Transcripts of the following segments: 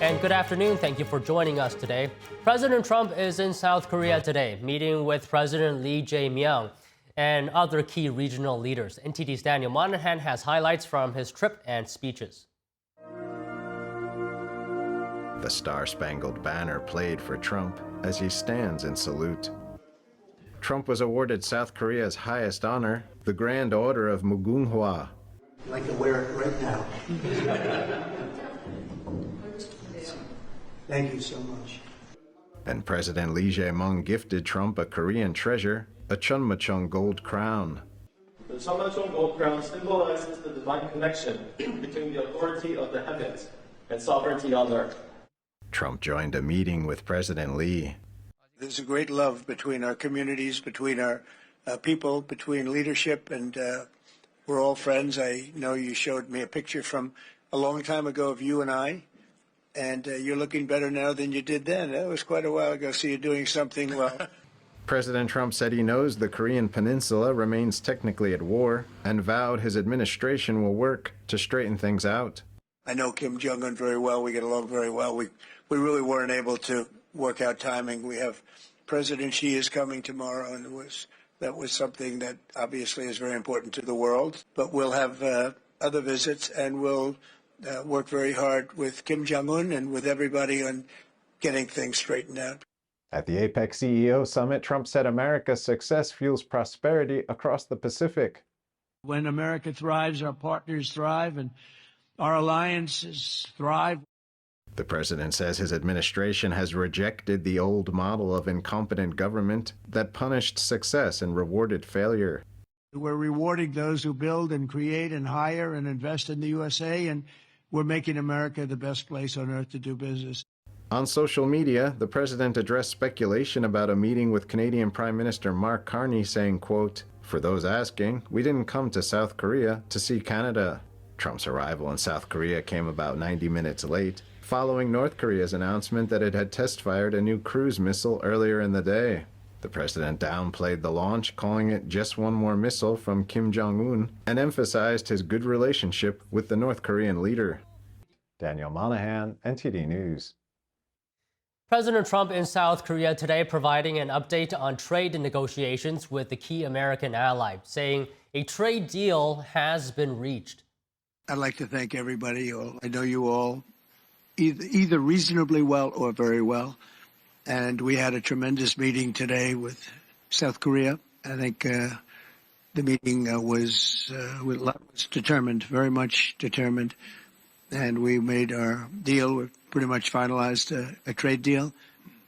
And good afternoon. Thank you for joining us today. President Trump is in South Korea today, meeting with President Lee Jae-myung and other key regional leaders. NTD's Daniel Monahan has highlights from his trip and speeches. The Star-Spangled Banner played for Trump as he stands in salute. Trump was awarded South Korea's highest honor, the Grand Order of Mugunghwa. I'd like to wear it right now. Thank you so much. And President Lee Jae-myung gifted Trump a Korean treasure, a Chunmachung gold crown. The Chunmachung gold crown symbolizes the divine connection between the authority of the heavens and sovereignty on earth. Trump joined a meeting with President Lee. There's a great love between our communities, between our people, between leadership, and we're all friends. I know you showed me a picture from a long time ago of you and I, and you're looking better now than you did then. That was quite a while ago, so you're doing something well. President Trump said he knows the Korean peninsula remains technically at war and vowed his administration will work to straighten things out. I know Kim Jong-un very well. We get along very well. We really weren't able to work out timing. We have President Xi is coming tomorrow, and that was something that obviously is very important to the world. But we'll have other visits, and we'll work very hard with Kim Jong-un and with everybody on getting things straightened out. At the APEC CEO summit, Trump said America's success fuels prosperity across the Pacific. When America thrives, our partners thrive, and our alliances thrive. The president says his administration has rejected the old model of incompetent government that punished success and rewarded failure. We're rewarding those who build and create and hire and invest in the USA, and we're making America the best place on earth to do business. On social media, the president addressed speculation about a meeting with Canadian Prime Minister Mark Carney, saying, quote, "For those asking, we didn't come to South Korea to see Canada." Trump's arrival in South Korea came about 90 minutes late, following North Korea's announcement that it had test-fired a new cruise missile earlier in the day. The president downplayed the launch, calling it just one more missile from Kim Jong-un, and emphasized his good relationship with the North Korean leader. Daniel Monahan, NTD News. President Trump in South Korea today providing an update on trade negotiations with the key American ally, saying a trade deal has been reached. I'd like to thank everybody. I know you all either reasonably well or very well. And we had a tremendous meeting today with South Korea. I think the meeting was determined, very much determined. And we made our deal. We pretty much finalized a trade deal.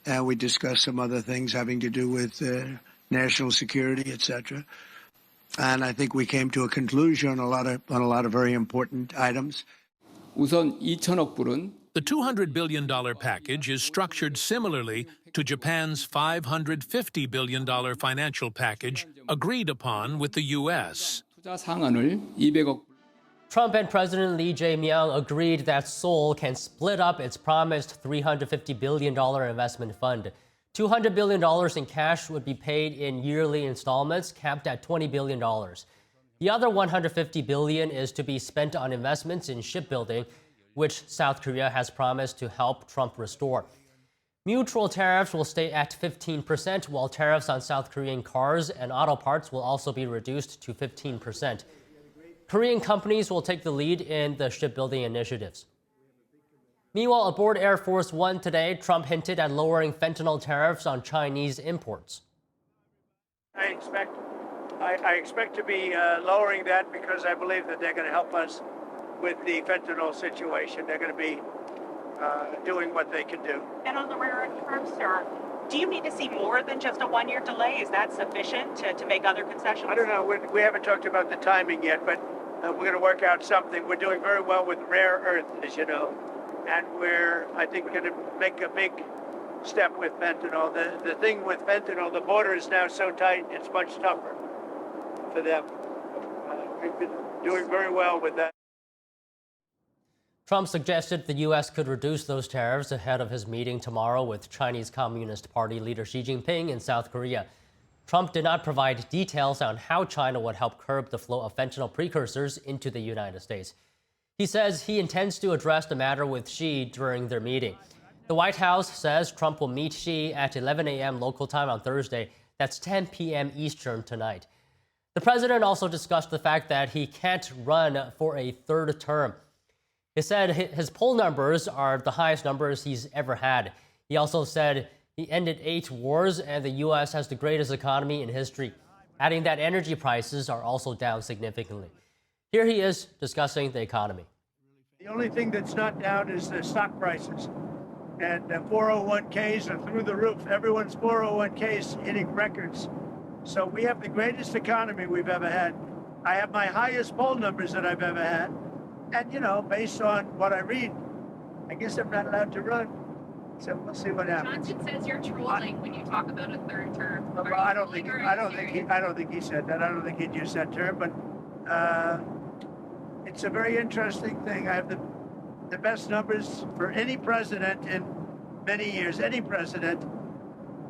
And we discussed some other things having to do with national security, etc. And I think we came to a conclusion on a lot of very important items. 우선 2천억 불은 The $200 billion package is structured similarly to Japan's $550 billion financial package agreed upon with the U.S. 투자 상한을 200억. Trump and President Lee Jae-myung agreed that Seoul can split up its promised $350 billion investment fund. $200 billion in cash would be paid in yearly installments, capped at $20 billion. The other $150 billion is to be spent on investments in shipbuilding, which South Korea has promised to help Trump restore. Mutual tariffs will stay at 15%, while tariffs on South Korean cars and auto parts will also be reduced to 15%. Korean companies will take the lead in the shipbuilding initiatives. Meanwhile, aboard Air Force One today, Trump hinted at lowering fentanyl tariffs on Chinese imports. I expect to be lowering that because I believe that they're going to help us with the fentanyl situation. They're going to be doing what they can do. And on the rare earth terms, sir, do you need to see more than just a one-year delay? Is that sufficient to make other concessions? I don't know. We haven't talked about the timing yet, but we're going to work out something. We're doing very well with rare earth, as you know, and I think we're going to make a big step with fentanyl. The thing with fentanyl, the border is now so tight, it's much tougher for them. We've been doing very well with that. Trump suggested the U.S. could reduce those tariffs ahead of his meeting tomorrow with Chinese Communist Party leader Xi Jinping in South Korea. Trump did not provide details on how China would help curb the flow of fentanyl precursors into the United States. He says he intends to address the matter with Xi during their meeting. The White House says Trump will meet Xi at 11 a.m. local time on Thursday. That's 10 p.m. Eastern tonight. The president also discussed the fact that he can't run for a third term. He said his poll numbers are the highest numbers he's ever had. He also said he ended 8 wars and the U.S. has the greatest economy in history, adding that energy prices are also down significantly. Here he is discussing the economy. The only thing that's not down is the stock prices. And 401ks are through the roof. Everyone's 401ks hitting records. So we have the greatest economy we've ever had. I have my highest poll numbers that I've ever had. And, you know, based on what I read, I guess I'm not allowed to run. So we'll see what happens. Johnson says you're trolling when you talk about a third term. Well, I don't think he said that. I don't think he'd use that term. But it's a very interesting thing. I have the best numbers for any president in many years, any president.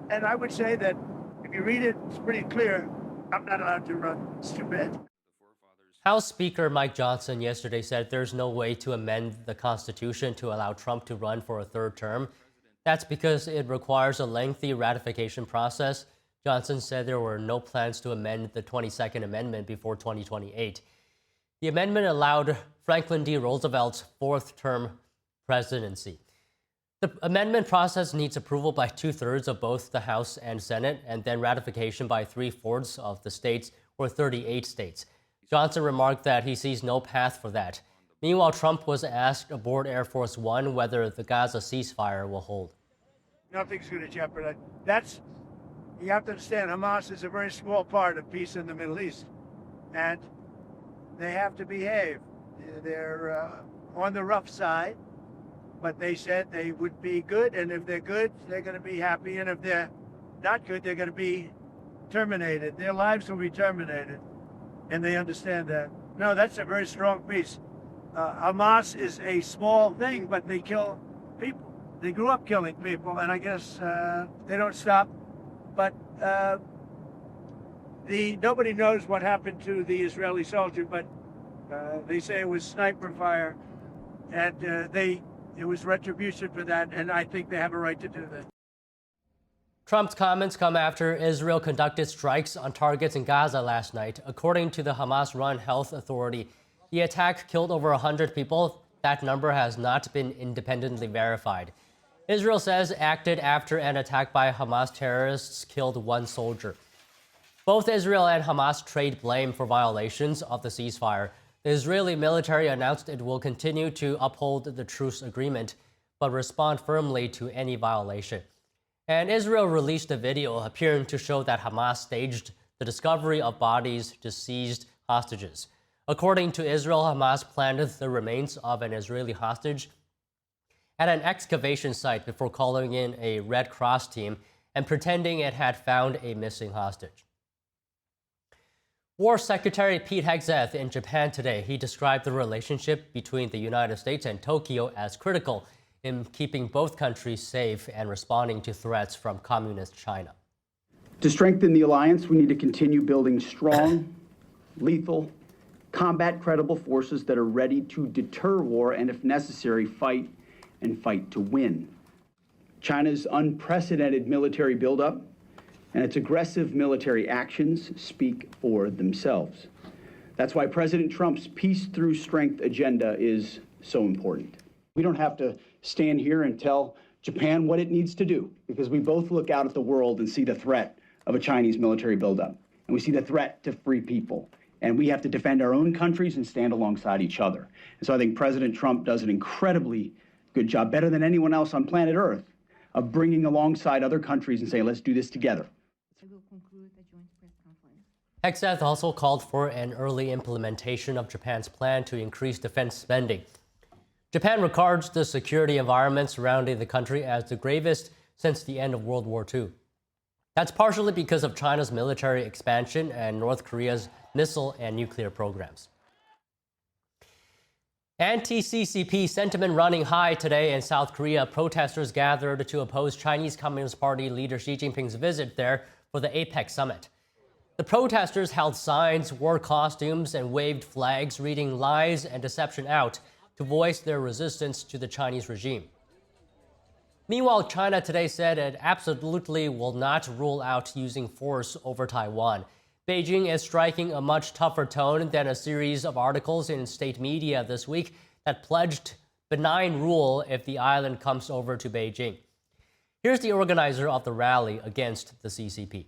And I would say that if you read it, it's pretty clear. I'm not allowed to run. It's too bad. House Speaker Mike Johnson yesterday said there's no way to amend the Constitution to allow Trump to run for a third term. That's because it requires a lengthy ratification process. Johnson said there were no plans to amend the 22nd Amendment before 2028. The amendment allowed Franklin D. Roosevelt's fourth-term presidency. The amendment process needs approval by 2/3 of both the House and Senate, and then ratification by 3/4 of the states, or 38 states. Johnson remarked that he sees no path for that. Meanwhile, Trump was asked aboard Air Force One whether the Gaza ceasefire will hold. Nothing's going to jeopardize. You have to understand, Hamas is a very small part of peace in the Middle East. And they have to behave. They're on the rough side, but they said they would be good. And if they're good, they're going to be happy. And if they're not good, they're going to be terminated. Their lives will be terminated. And they understand that. No, that's a very strong piece. Hamas is a small thing, but they kill people. They grew up killing people, and I guess they don't stop. But nobody knows what happened to the Israeli soldier, but they say it was sniper fire, and it was retribution for that, and I think they have a right to do that. Trump's comments come after Israel conducted strikes on targets in Gaza last night. According to the Hamas-run health authority, the attack killed over 100 people. That number has not been independently verified. Israel says acted after an attack by Hamas terrorists killed 1 soldier. Both Israel and Hamas trade blame for violations of the ceasefire. The Israeli military announced it will continue to uphold the truce agreement, but respond firmly to any violation. And Israel released a video appearing to show that Hamas staged the discovery of bodies to seized hostages. According to Israel, Hamas planted the remains of an Israeli hostage at an excavation site before calling in a Red Cross team and pretending it had found a missing hostage. War Secretary Pete Hegseth in Japan today. He described the relationship between the United States and Tokyo as critical in keeping both countries safe and responding to threats from communist China. To strengthen the alliance, we need to continue building strong, lethal, combat-credible forces that are ready to deter war and, if necessary, fight to win. China's unprecedented military buildup and its aggressive military actions speak for themselves. That's why President Trump's peace through strength agenda is so important. We don't have to stand here and tell Japan what it needs to do, because we both look out at the world and see the threat of a Chinese military buildup, and we see the threat to free people. And we have to defend our own countries and stand alongside each other. And so I think President Trump does an incredibly good job, better than anyone else on planet Earth, of bringing alongside other countries and saying, let's do this together. Hegseth also called for an early implementation of Japan's plan to increase defense spending. Japan regards the security environment surrounding the country as the gravest since the end of World War II. That's partially because of China's military expansion and North Korea's missile and nuclear programs. Anti-CCP sentiment running high today in South Korea. Protesters gathered to oppose Chinese Communist Party leader Xi Jinping's visit there for the APEC summit. The protesters held signs, wore costumes, and waved flags reading "Lies and Deception Out" to voice their resistance to the Chinese regime. Meanwhile, China today said it absolutely will not rule out using force over Taiwan. Beijing is striking a much tougher tone than a series of articles in state media this week that pledged benign rule if the island comes over to Beijing. Here's the organizer of the rally against the CCP.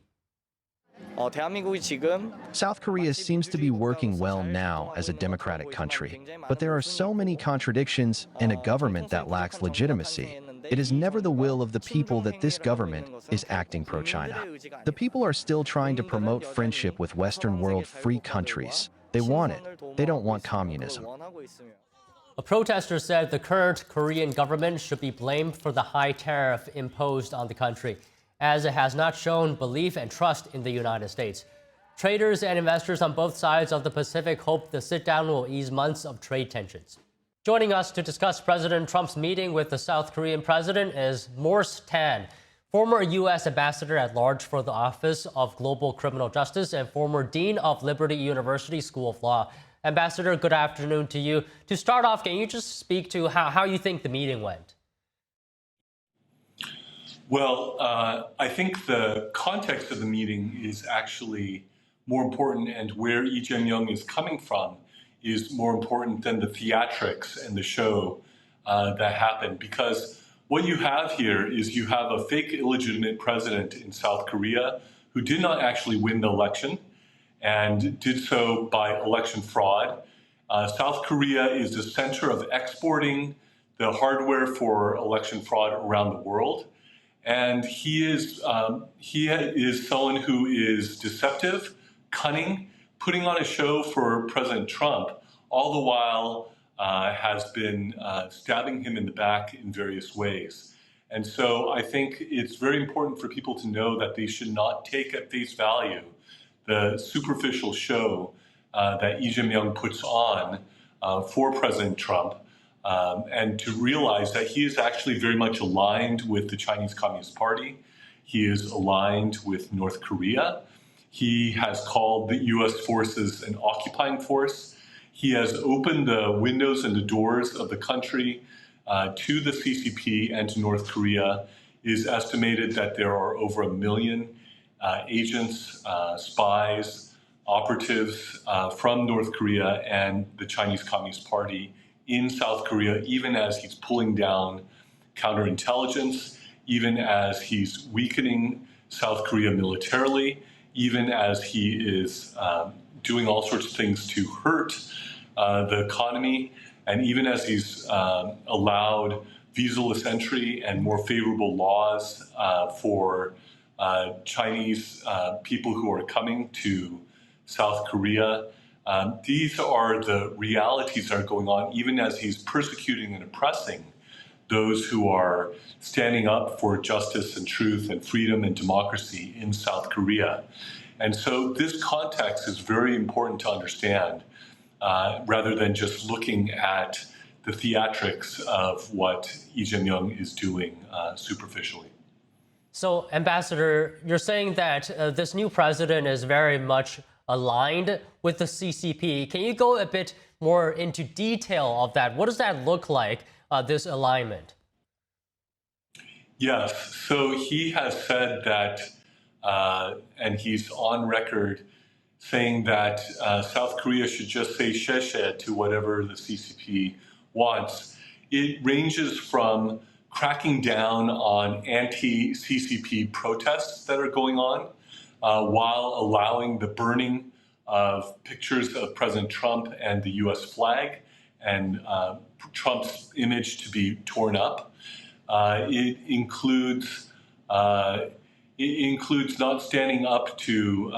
South Korea seems to be working well now as a democratic country, but there are so many contradictions and a government that lacks legitimacy. It is never the will of the people that this government is acting pro-China. The people are still trying to promote friendship with Western world free countries. They want it. They don't want communism. A protester said the current Korean government should be blamed for the high tariff imposed on the country, as it has not shown belief and trust in the United States. Traders and investors on both sides of the Pacific hope the sit-down will ease months of trade tensions. Joining us to discuss President Trump's meeting with the South Korean president is Morse Tan, former U.S. ambassador at large for the Office of Global Criminal Justice and former dean of Liberty University School of Law. Ambassador, good afternoon to you. To start off, can you just speak to how you think the meeting went? Well, I think the context of the meeting is actually more important, and where Lee Jae-myung is coming from is more important than the theatrics and the show that happened. Because what you have here is you have a fake illegitimate president in South Korea who did not actually win the election and did so by election fraud. South Korea is the center of exporting the hardware for election fraud around the world. And he is someone who is deceptive, cunning, putting on a show for President Trump, all the while has been stabbing him in the back in various ways. And so I think it's very important for people to know that they should not take at face value the superficial show that Lee Jae-myung puts on for President Trump, and to realize that he is actually very much aligned with the Chinese Communist Party. He is aligned with North Korea. He has called the U.S. forces an occupying force. He has opened the windows and the doors of the country to the CCP and to North Korea. It is estimated that there are over 1 million agents, spies, operatives from North Korea and the Chinese Communist Party in South Korea, even as he's pulling down counterintelligence, even as he's weakening South Korea militarily, even as he is doing all sorts of things to hurt the economy, and even as he's allowed visa-less entry and more favorable laws for Chinese people who are coming to South Korea. These are the realities that are going on, even as he's persecuting and oppressing those who are standing up for justice and truth and freedom and democracy in South Korea. And so this context is very important to understand, rather than just looking at the theatrics of what Lee Jae-myung is doing superficially. So, Ambassador, you're saying that this new president is very much aligned with the CCP. Can you go a bit more into detail of that? What does that look like, this alignment? Yes. So he has said that, and he's on record saying that South Korea should just say sheshe to whatever the CCP wants. It ranges from cracking down on anti-CCP protests that are going on, while allowing the burning of pictures of President Trump and the U.S. flag and Trump's image to be torn up. It includes not standing up to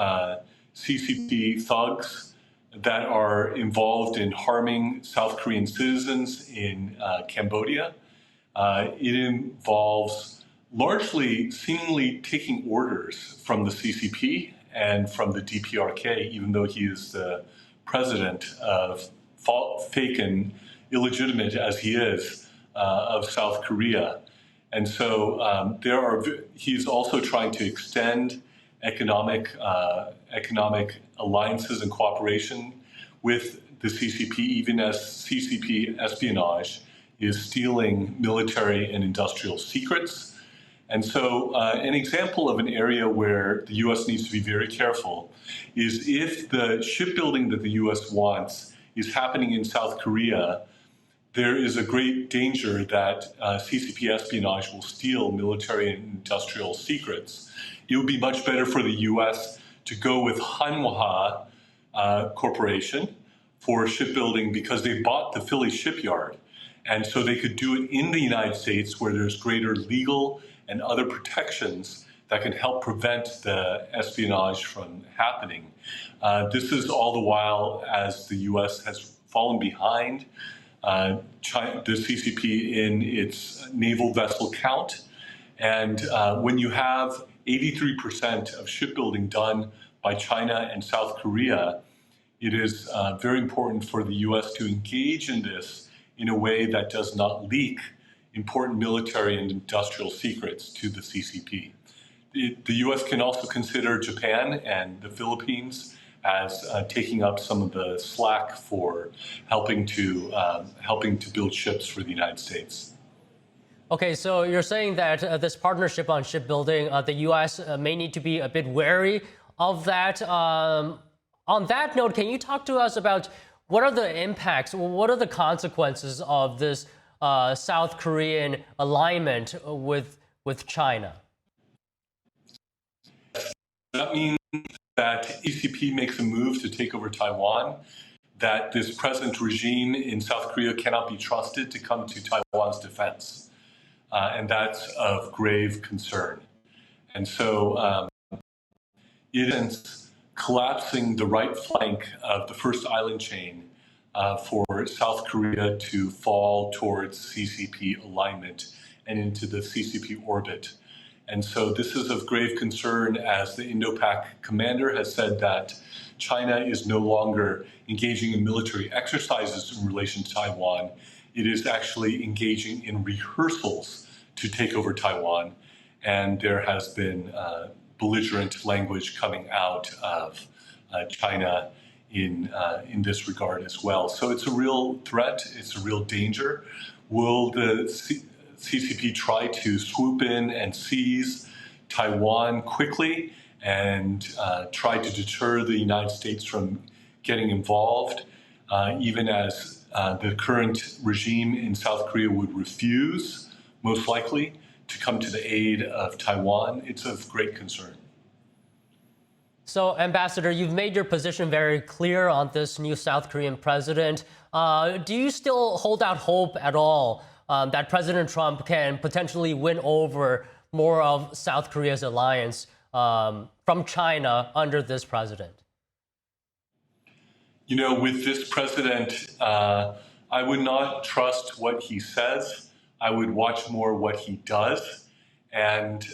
CCP thugs that are involved in harming South Korean citizens in Cambodia. It involves largely seemingly taking orders from the CCP and from the DPRK, even though he is the president of fake and illegitimate as he is of South Korea. And so he's also trying to extend economic alliances and cooperation with the CCP, even as CCP espionage is stealing military and industrial secrets. And so an example of an area where the U.S. needs to be very careful is if the shipbuilding that the U.S. wants is happening in South Korea, there is a great danger that CCP espionage will steal military and industrial secrets. It would be much better for the U.S. to go with Hanwha Corporation for shipbuilding because they bought the Philly shipyard. And so they could do it in the United States where there's greater legal and other protections that can help prevent the espionage from happening. This is all the while as the U.S. has fallen behind the CCP in its naval vessel count. And when you have 83% of shipbuilding done by China and South Korea, it is very important for the U.S. to engage in this in a way that does not leak important military and industrial secrets to the CCP. The U.S. can also consider Japan and the Philippines as taking up some of the slack for helping to build ships for the United States. Okay, so you're saying that this partnership on shipbuilding, the U.S. May need to be a bit wary of that. On that note, can you talk to us about what are the impacts, what are the consequences of this South Korean alignment with China? That means that CCP makes a move to take over Taiwan, that this present regime in South Korea cannot be trusted to come to Taiwan's defense. And that's of grave concern. And so it is collapsing the right flank of the first island chain for South Korea to fall towards CCP alignment and into the CCP orbit. And so this is of grave concern as the Indo-Pac commander has said that China is no longer engaging in military exercises in relation to Taiwan. It is actually engaging in rehearsals to take over Taiwan. And there has been belligerent language coming out of China in this regard as well. So it's a real threat. It's a real danger. Will the CCP try to swoop in and seize Taiwan quickly and try to deter the United States from getting involved, even as the current regime in South Korea would refuse, most likely, to come to the aid of Taiwan? It's of great concern. So, Ambassador, you've made your position very clear on this new South Korean president. Do you still hold out hope at all that President Trump can potentially win over more of South Korea's alliance from China under this president? You know, with this president, I would not trust what he says. I would watch more what he does. And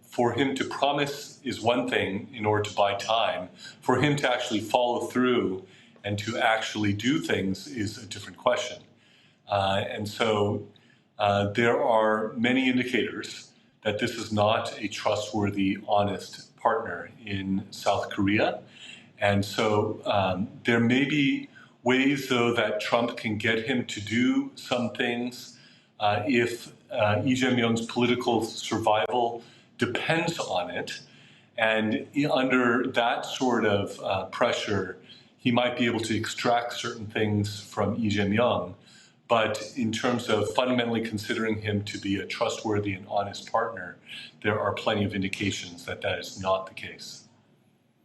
for him to promise is one thing in order to buy time. For him to actually follow through and to actually do things is a different question. And so there are many indicators that this is not a trustworthy, honest partner in South Korea. And so there may be ways, though, that Trump can get him to do some things if Lee Jae-myung's political survival depends on it. And under that sort of pressure, he might be able to extract certain things from Lee Jae-myung. But in terms of fundamentally considering him to be a trustworthy and honest partner, there are plenty of indications that that is not the case.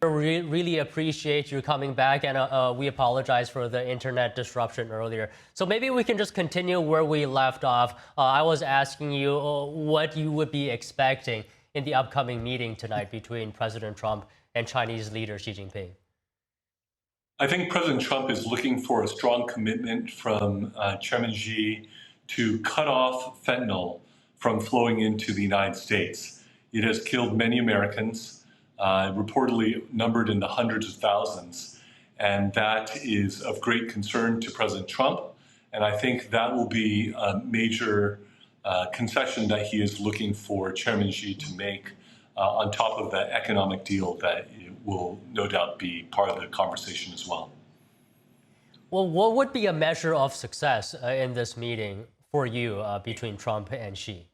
We really appreciate you coming back, and we apologize for the internet disruption earlier. So maybe we can just continue where we left off. I was asking you what you would be expecting in the upcoming meeting tonight between President Trump and Chinese leader Xi Jinping. I think President Trump is looking for a strong commitment from Chairman Xi to cut off fentanyl from flowing into the United States. It has killed many Americans, reportedly numbered in the hundreds of thousands, and that is of great concern to President Trump. And I think that will be a major concession that he is looking for Chairman Xi to make on top of the economic deal that will no doubt be part of the conversation as well. Well, what would be a measure of success in this meeting for you between Trump and Xi?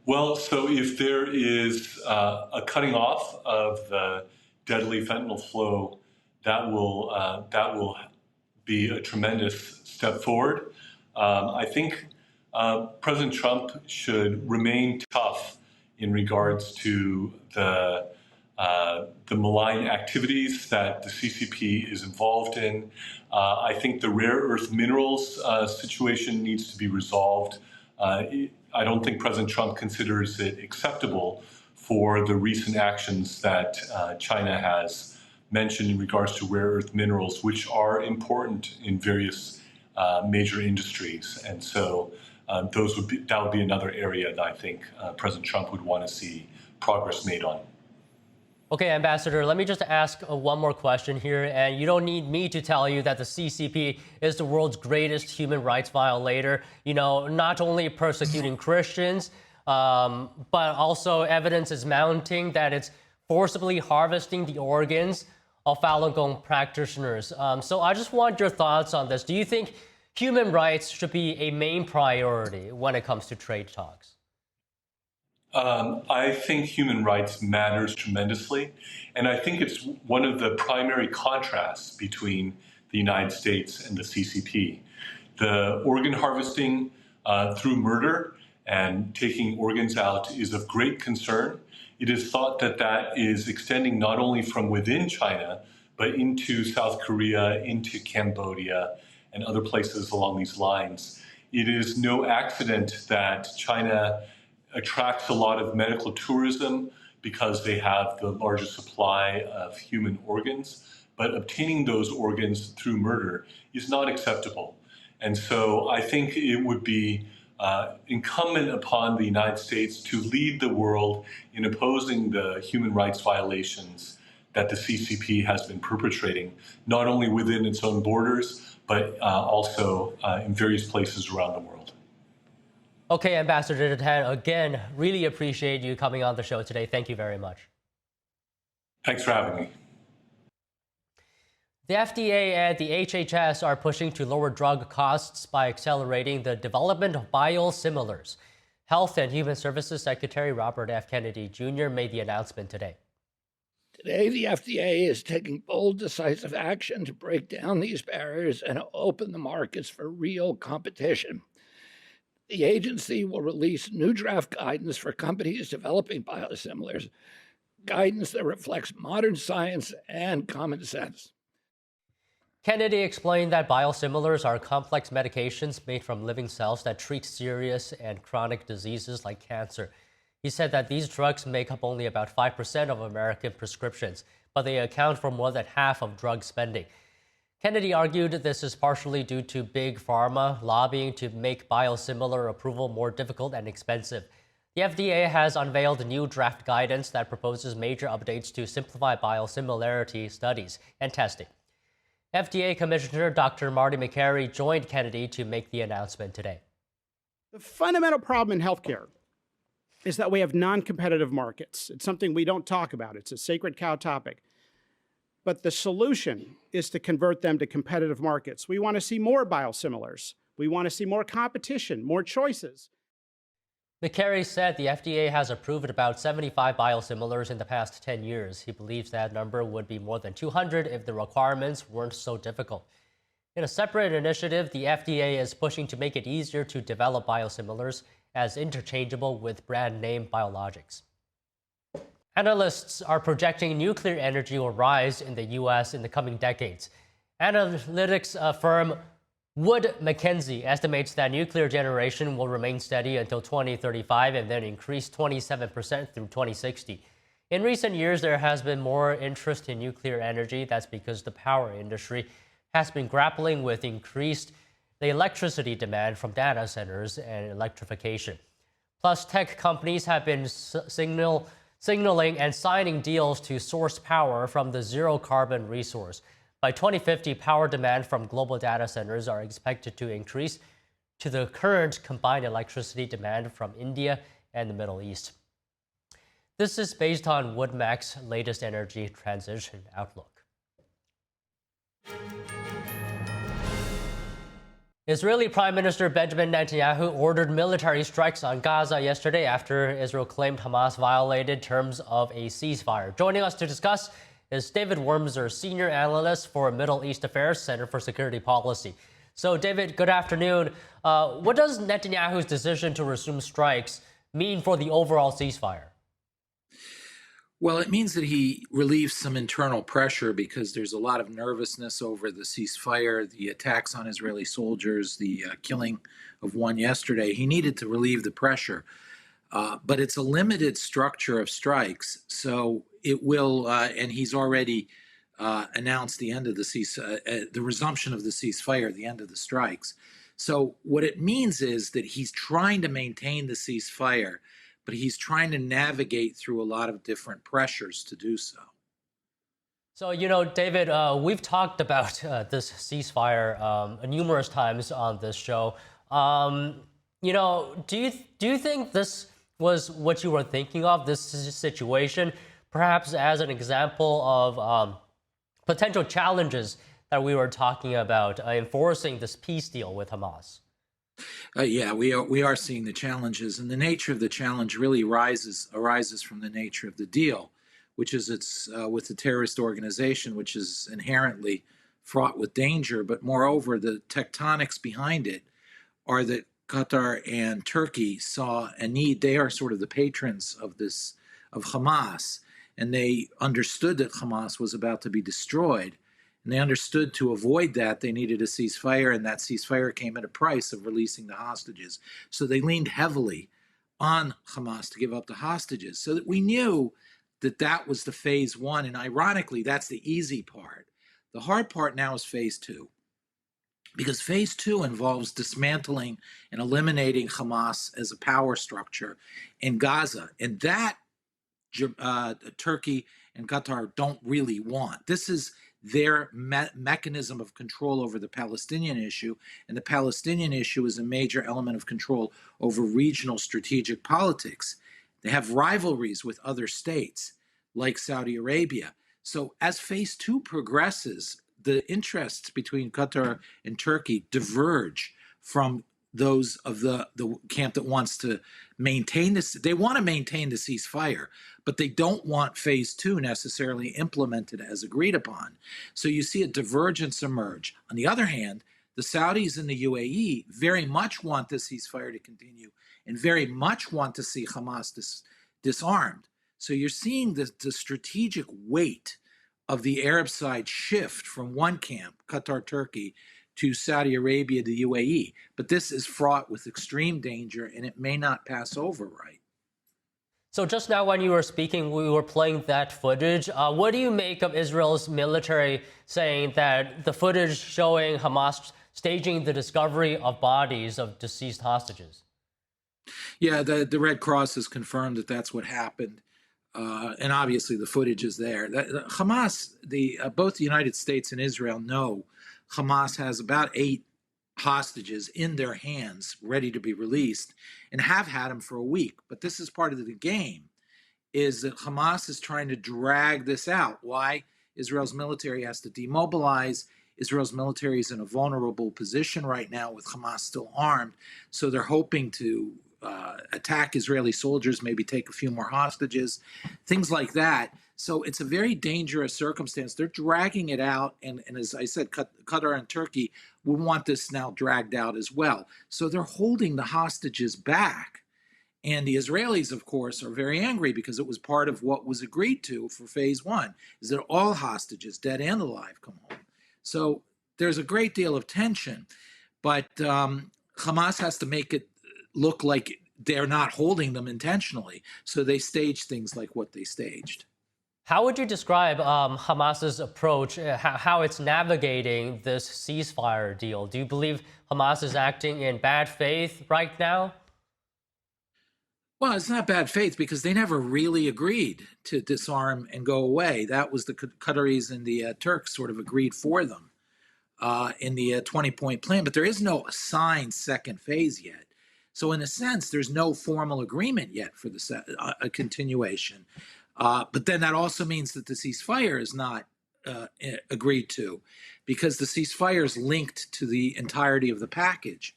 Well, so if there is a cutting off of the deadly fentanyl flow, that will be a tremendous step forward. I think President Trump should remain tough in regards to the malign activities that the CCP is involved in. I think the rare earth minerals situation needs to be resolved. I don't think President Trump considers it acceptable for the recent actions that China has mentioned in regards to rare earth minerals, which are important in various major industries. And so that would be another area that I think President Trump would want to see progress made on. Okay, Ambassador, let me just ask one more question here. And you don't need me to tell you that the CCP is the world's greatest human rights violator, not only persecuting Christians, but also evidence is mounting that it's forcibly harvesting the organs of Falun Gong practitioners. So I just want your thoughts on this. Do you think human rights should be a main priority when it comes to trade talks? I think human rights matters tremendously, and I think it's one of the primary contrasts between the United States and the CCP. The organ harvesting through murder and taking organs out is of great concern. It is thought that that is extending not only from within China, but into South Korea, into Cambodia, and other places along these lines. It is no accident that China attracts a lot of medical tourism because they have the largest supply of human organs, but obtaining those organs through murder is not acceptable. And so I think it would be incumbent upon the United States to lead the world in opposing the human rights violations that the CCP has been perpetrating, not only within its own borders, but also in various places around the world. Okay, Ambassador Tan, again, really appreciate you coming on the show today. Thank you very much. Thanks for having me. The FDA and the HHS are pushing to lower drug costs by accelerating the development of biosimilars. Health and Human Services Secretary Robert F. Kennedy Jr. made the announcement today. Today, the FDA is taking bold, decisive action to break down these barriers and open the markets for real competition. The agency will release new draft guidance for companies developing biosimilars, guidance that reflects modern science and common sense. Kennedy explained that biosimilars are complex medications made from living cells that treat serious and chronic diseases like cancer. He said that these drugs make up only about 5% of American prescriptions, but they account for more than half of drug spending. Kennedy argued this is partially due to big pharma lobbying to make biosimilar approval more difficult and expensive. The FDA has unveiled new draft guidance that proposes major updates to simplify biosimilarity studies and testing. FDA Commissioner Dr. Marty McCary joined Kennedy to make the announcement today. The fundamental problem in healthcare is that we have non-competitive markets. It's something we don't talk about. It's a sacred cow topic. But the solution is to convert them to competitive markets. We want to see more biosimilars. We want to see more competition, more choices. McCary said the FDA has approved about 75 biosimilars in the past 10 years. He believes that number would be more than 200 if the requirements weren't so difficult. In a separate initiative, the FDA is pushing to make it easier to develop biosimilars as interchangeable with brand name biologics. Analysts are projecting nuclear energy will rise in the U.S. in the coming decades. Analytics firm Wood Mackenzie estimates that nuclear generation will remain steady until 2035 and then increase 27% through 2060. In recent years, there has been more interest in nuclear energy. That's because the power industry has been grappling with increased electricity demand from data centers and electrification. Plus, tech companies have been signaling and signing deals to source power from the zero-carbon resource. By 2050, power demand from global data centers are expected to increase to the current combined electricity demand from India and the Middle East. This is based on WoodMac's latest energy transition outlook. Israeli Prime Minister Benjamin Netanyahu ordered military strikes on Gaza yesterday after Israel claimed Hamas violated terms of a ceasefire. Joining us to discuss is David Wormser, Senior Analyst for Middle East Affairs, Center for Security Policy. So, David, good afternoon. What does Netanyahu's decision to resume strikes mean for the overall ceasefire? Well, it means that he relieves some internal pressure because there's a lot of nervousness over the ceasefire, the attacks on Israeli soldiers, the killing of one yesterday. He needed to relieve the pressure. But it's a limited structure of strikes, so it will, and he's already announced the end of the resumption of the ceasefire, the end of the strikes. So what it means is that he's trying to maintain the ceasefire, but he's trying to navigate through a lot of different pressures to do so. So, David, we've talked about this ceasefire numerous times on this show. Do you think this was what you were thinking of, this situation, perhaps as an example of potential challenges that we were talking about enforcing this peace deal with Hamas? Yeah, we are seeing the challenges, and the nature of the challenge really arises from the nature of the deal, which is it's with the terrorist organization, which is inherently fraught with danger. But moreover, the tectonics behind it are that Qatar and Turkey saw a need. They are sort of the patrons of Hamas, and they understood that Hamas was about to be destroyed. And they understood to avoid that, they needed a ceasefire, and that ceasefire came at a price of releasing the hostages. So they leaned heavily on Hamas to give up the hostages. So that we knew that that was the phase one. And ironically, that's the easy part. The hard part now is phase two. Because phase two involves dismantling and eliminating Hamas as a power structure in Gaza. And that Turkey and Qatar don't really want. This is their mechanism of control over the Palestinian issue, and the Palestinian issue is a major element of control over regional strategic politics. They have rivalries with other states, like Saudi Arabia. So as phase two progresses, the interests between Qatar and Turkey diverge from those of the camp that wants to maintain this. They want to maintain the ceasefire, but they don't want phase two necessarily implemented as agreed upon. So you see a divergence emerge. On the other hand, the Saudis and the UAE very much want the ceasefire to continue and very much want to see Hamas disarmed. So you're seeing the strategic weight of the Arab side shift from one camp, Qatar, Turkey, to Saudi Arabia, the UAE. But this is fraught with extreme danger, and it may not pass over right. So just now when you were speaking, we were playing that footage. What do you make of Israel's military saying that the footage showing Hamas staging the discovery of bodies of deceased hostages? Yeah, the Red Cross has confirmed that that's what happened. And obviously the footage is there. Hamas, both the United States and Israel know Hamas has about 8 hostages in their hands ready to be released and have had them for a week. But this is part of the game, is that Hamas is trying to drag this out. Why? Israel's military has to demobilize. Israel's military is in a vulnerable position right now with Hamas still armed. So they're hoping to attack Israeli soldiers, maybe take a few more hostages, things like that. So it's a very dangerous circumstance. They're dragging it out. And as I said, Qatar and Turkey would want this now dragged out as well. So they're holding the hostages back. And the Israelis, of course, are very angry because it was part of what was agreed to for phase one, is that all hostages, dead and alive, come home. So there's a great deal of tension. But Hamas has to make it look like they're not holding them intentionally. So they stage things like what they staged. How would you describe Hamas's approach, how it's navigating this ceasefire deal? Do you believe Hamas is acting in bad faith right now? Well, it's not bad faith because they never really agreed to disarm and go away. That was the Qataris and the Turks sort of agreed for them in the 20-point plan. But there is no assigned second phase yet. So in a sense, there's no formal agreement yet for a continuation. But then that also means that the ceasefire is not agreed to, because the ceasefire is linked to the entirety of the package.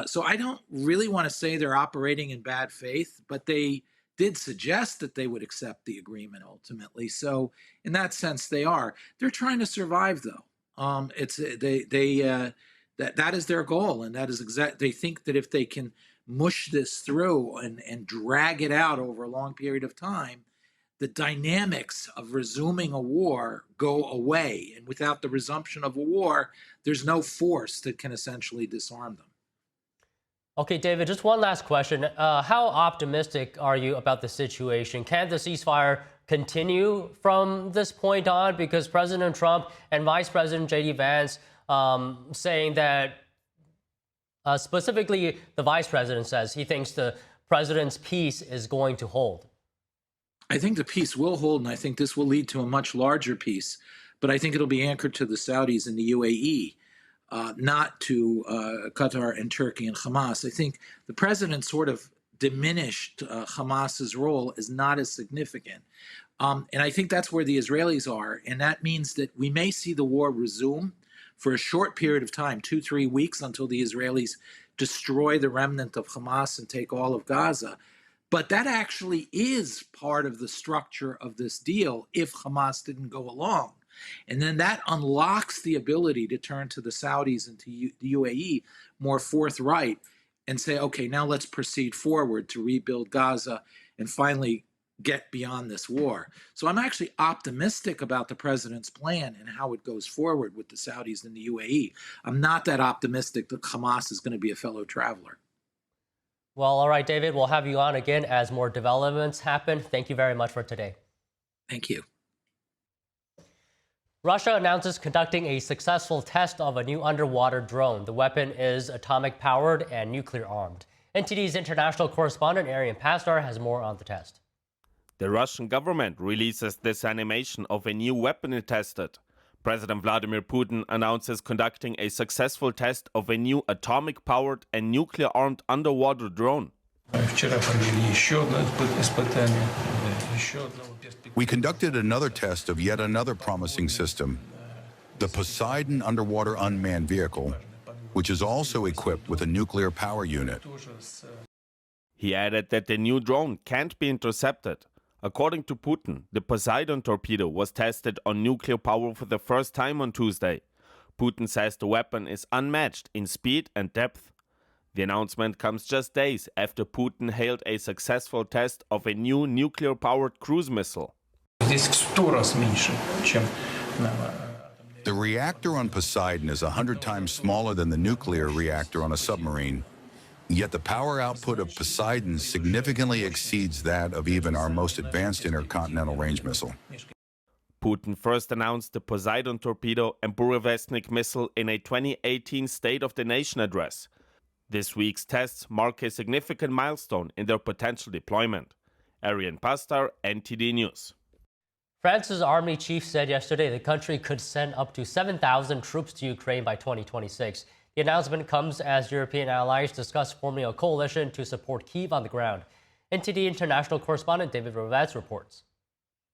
So I don't really want to say they're operating in bad faith, but they did suggest that they would accept the agreement ultimately. So in that sense, they are. They're trying to survive, though. That is their goal, and that is exact. They think that if they can mush this through and drag it out over a long period of time, the dynamics of resuming a war go away, and without the resumption of a war, there's no force that can essentially disarm them. Okay, David, just one last question. How optimistic are you about the situation? Can the ceasefire continue from this point on? Because President Trump and Vice President J.D. Vance saying that, specifically the Vice President says he thinks the President's peace is going to hold. I think the peace will hold, and I think this will lead to a much larger peace. But I think it'll be anchored to the Saudis and the UAE. Not to Qatar and Turkey and Hamas. I think the president sort of diminished Hamas's role as not as significant. And I think that's where the Israelis are. And that means that we may see the war resume for a short period of time, 2-3 weeks, until the Israelis destroy the remnant of Hamas and take all of Gaza. But that actually is part of the structure of this deal if Hamas didn't go along. And then that unlocks the ability to turn to the Saudis and to the UAE more forthright and say, okay, now let's proceed forward to rebuild Gaza and finally get beyond this war. So I'm actually optimistic about the president's plan and how it goes forward with the Saudis and the UAE. I'm not that optimistic that Hamas is going to be a fellow traveler. Well, all right, David, we'll have you on again as more developments happen. Thank you very much for today. Thank you. Russia announces conducting a successful test of a new underwater drone. The weapon is atomic-powered and nuclear-armed. NTD's international correspondent Arian Pastor has more on the test. The Russian government releases this animation of a new weapon it tested. President Vladimir Putin announces conducting a successful test of a new atomic-powered and nuclear-armed underwater drone. We conducted another test of yet another promising system, the Poseidon underwater unmanned vehicle, which is also equipped with a nuclear power unit. He added that the new drone can't be intercepted. According to Putin, the Poseidon torpedo was tested on nuclear power for the first time on Tuesday. Putin says the weapon is unmatched in speed and depth. The announcement comes just days after Putin hailed a successful test of a new nuclear-powered cruise missile. The reactor on Poseidon is 100 times smaller than the nuclear reactor on a submarine, yet the power output of Poseidon significantly exceeds that of even our most advanced intercontinental range missile. Putin first announced the Poseidon torpedo and Burevestnik missile in a 2018 State of the Nation address. This week's tests mark a significant milestone in their potential deployment. Arian Pastar, NTD News. France's army chief said yesterday the country could send up to 7,000 troops to Ukraine by 2026. The announcement comes as European allies discuss forming a coalition to support Kyiv on the ground. NTD international correspondent David Rovats reports.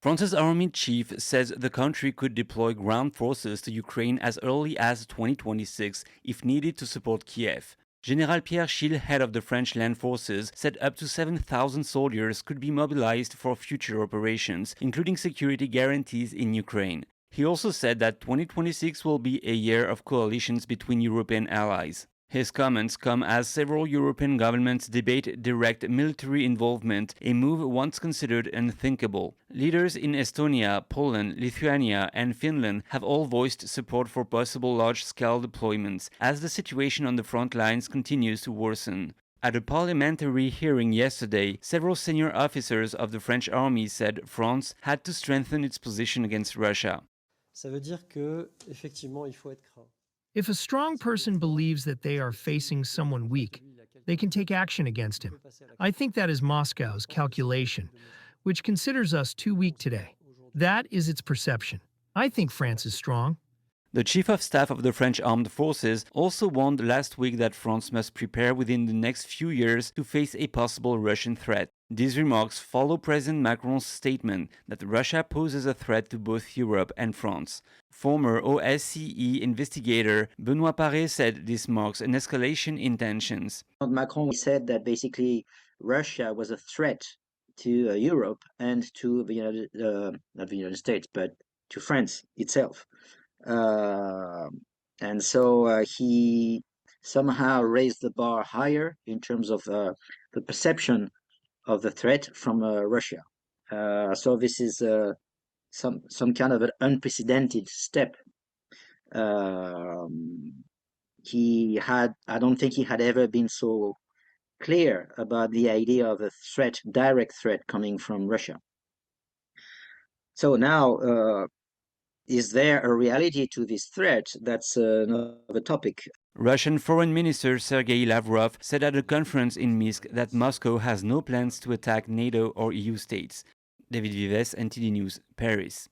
France's army chief says the country could deploy ground forces to Ukraine as early as 2026 if needed to support Kiev. General Pierre Schill, head of the French land forces, said up to 7,000 soldiers could be mobilized for future operations, including security guarantees in Ukraine. He also said that 2026 will be a year of coalitions between European allies. His comments come as several European governments debate direct military involvement, a move once considered unthinkable. Leaders in Estonia, Poland, Lithuania, and Finland have all voiced support for possible large-scale deployments, as the situation on the front lines continues to worsen. At a parliamentary hearing yesterday, several senior officers of the French army said France had to strengthen its position against Russia. Ça veut dire que, effectivement, il faut être craint. If a strong person believes that they are facing someone weak, they can take action against him. I think that is Moscow's calculation, which considers us too weak today. That is its perception. I think France is strong. The chief of staff of the French armed forces also warned last week that France must prepare within the next few years to face a possible Russian threat. These remarks follow President Macron's statement that Russia poses a threat to both Europe and France. Former OSCE investigator Benoît Paré said this marks an escalation in tensions. Macron said that basically Russia was a threat to Europe and to not the United States, but to France itself. And so he somehow raised the bar higher in terms of the perception of the threat from Russia. So this is some kind of an unprecedented step. I don't think he had ever been so clear about the idea of a threat, direct threat coming from Russia. So now, is there a reality to this threat? That's another topic. Russian Foreign Minister Sergei Lavrov said at a conference in Minsk that Moscow has no plans to attack NATO or EU states. David Vives, NTD News, Paris.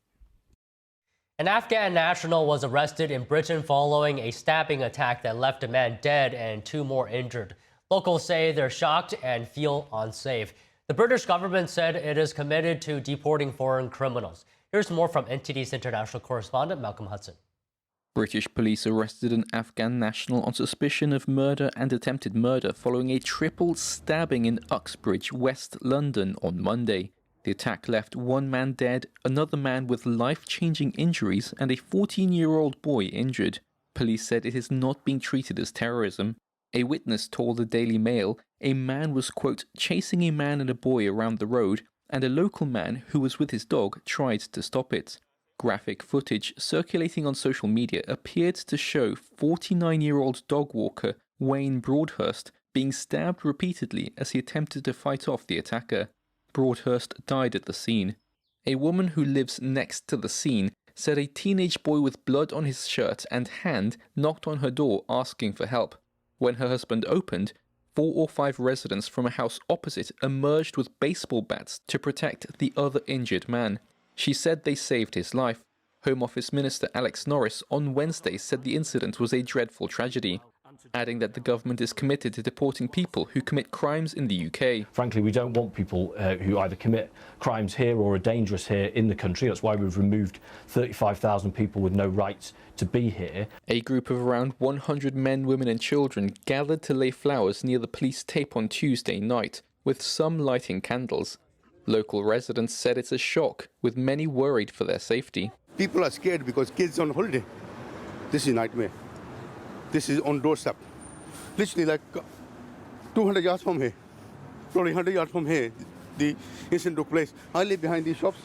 An Afghan national was arrested in Britain following a stabbing attack that left a man dead and 2 more injured. Locals say they're shocked and feel unsafe. The British government said it is committed to deporting foreign criminals. Here's more from NTD's international correspondent Malcolm Hudson. British police arrested an Afghan national on suspicion of murder and attempted murder following a triple stabbing in Uxbridge, West London on Monday. The attack left 1 man dead, another man with life-changing injuries, and a 14-year-old boy injured. Police said it is not being treated as terrorism. A witness told the Daily Mail a man was, quote, chasing a man and a boy around the road, and a local man who was with his dog tried to stop it. Graphic footage circulating on social media appeared to show 49-year-old dog walker Wayne Broadhurst being stabbed repeatedly as he attempted to fight off the attacker. Broadhurst died at the scene. A woman who lives next to the scene said a teenage boy with blood on his shirt and hand knocked on her door asking for help. When her husband opened, 4 or 5 residents from a house opposite emerged with baseball bats to protect the other injured man. She said they saved his life. Home Office Minister Alex Norris on Wednesday said the incident was a dreadful tragedy, adding that the government is committed to deporting people who commit crimes in the UK. Frankly, we don't want people who either commit crimes here or are dangerous here in the country. That's why we've removed 35,000 people with no rights to be here. A group of around 100 men, women and children gathered to lay flowers near the police tape on Tuesday night, with some lighting candles. Local residents said it's a shock, with many worried for their safety. People are scared because kids on holiday. This is a nightmare. This is on doorstep. Literally like 200 yards from here, probably 100 yards from here, the incident took place. I live behind these shops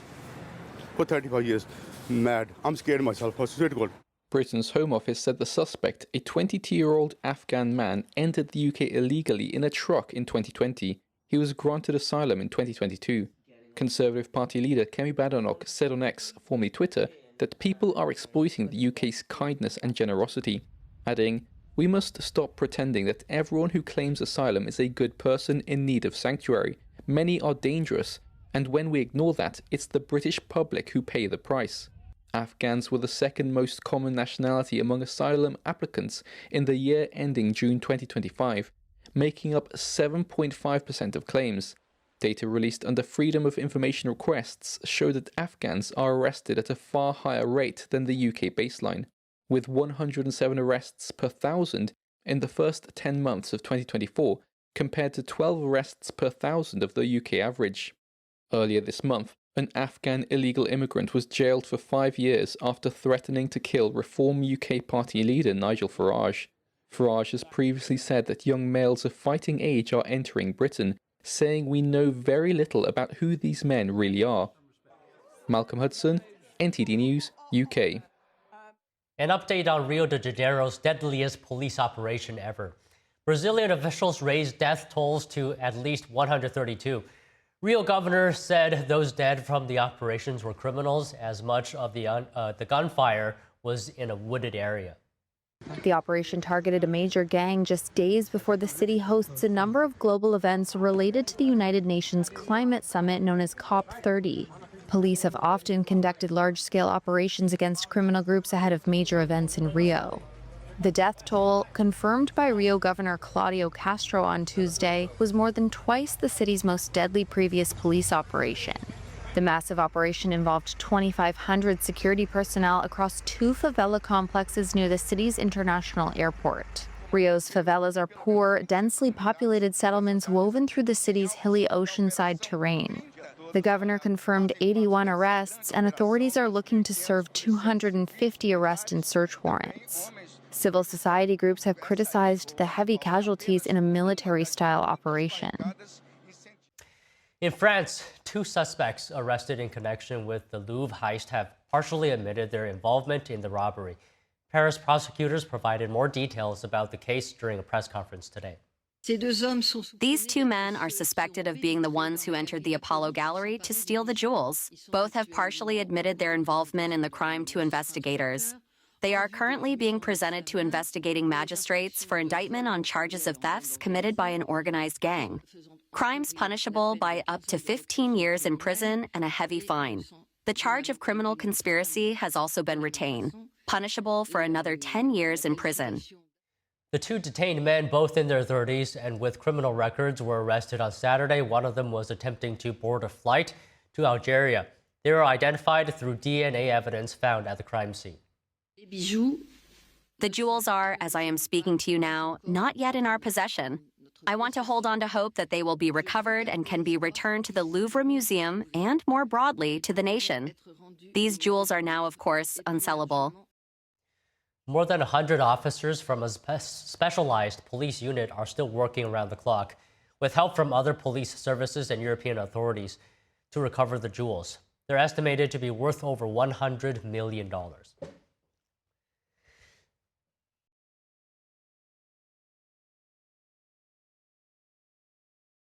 for 35 years. Mad. I'm scared myself. I swear to God. Britain's Home Office said the suspect, a 22-year-old Afghan man, entered the UK illegally in a truck in 2020. He was granted asylum in 2022. Conservative Party leader Kemi Badenoch said on X, formerly Twitter, that people are exploiting the UK's kindness and generosity, adding, "We must stop pretending that everyone who claims asylum is a good person in need of sanctuary. Many are dangerous, and when we ignore that, it's the British public who pay the price." Afghans were the second most common nationality among asylum applicants in the year ending June 2025, making up 7.5% of claims. Data released under Freedom of Information requests show that Afghans are arrested at a far higher rate than the UK baseline, with 107 arrests per 1,000 in the first 10 months of 2024, compared to 12 arrests per 1,000 of the UK average. Earlier this month, an Afghan illegal immigrant was jailed for 5 years after threatening to kill Reform UK Party leader Nigel Farage. Farage has previously said that young males of fighting age are entering Britain, saying we know very little about who these men really are. Malcolm Hudson, NTD News, UK. An update on Rio de Janeiro's deadliest police operation ever. Brazilian officials raised death tolls to at least 132. Rio governor said those dead from the operations were criminals, as much of the gunfire was in a wooded area. The operation targeted a major gang just days before the city hosts a number of global events related to the United Nations Climate Summit known as COP30. Police have often conducted large-scale operations against criminal groups ahead of major events in Rio. The death toll, confirmed by Rio Governor Claudio Castro on Tuesday, was more than twice the city's most deadly previous police operation. The massive operation involved 2,500 security personnel across 2 favela complexes near the city's international airport. Rio's favelas are poor, densely populated settlements woven through the city's hilly oceanside terrain. The governor confirmed 81 arrests, and authorities are looking to serve 250 arrest and search warrants. Civil society groups have criticized the heavy casualties in a military-style operation. In France, 2 suspects arrested in connection with the Louvre heist have partially admitted their involvement in the robbery. Paris prosecutors provided more details about the case during a press conference today. These 2 men are suspected of being the ones who entered the Apollo Gallery to steal the jewels. Both have partially admitted their involvement in the crime to investigators. They are currently being presented to investigating magistrates for indictment on charges of thefts committed by an organized gang. Crimes punishable by up to 15 years in prison and a heavy fine. The charge of criminal conspiracy has also been retained, punishable for another 10 years in prison. The 2 detained men, both in their 30s and with criminal records, were arrested on Saturday. One of them was attempting to board a flight to Algeria. They were identified through DNA evidence found at the crime scene. The jewels are, as I am speaking to you now, not yet in our possession. I want to hold on to hope that they will be recovered and can be returned to the Louvre Museum and, more broadly, to the nation. These jewels are now, of course, unsellable. More than 100 officers from a specialized police unit are still working around the clock, with help from other police services and European authorities, to recover the jewels. They're estimated to be worth over $100 million.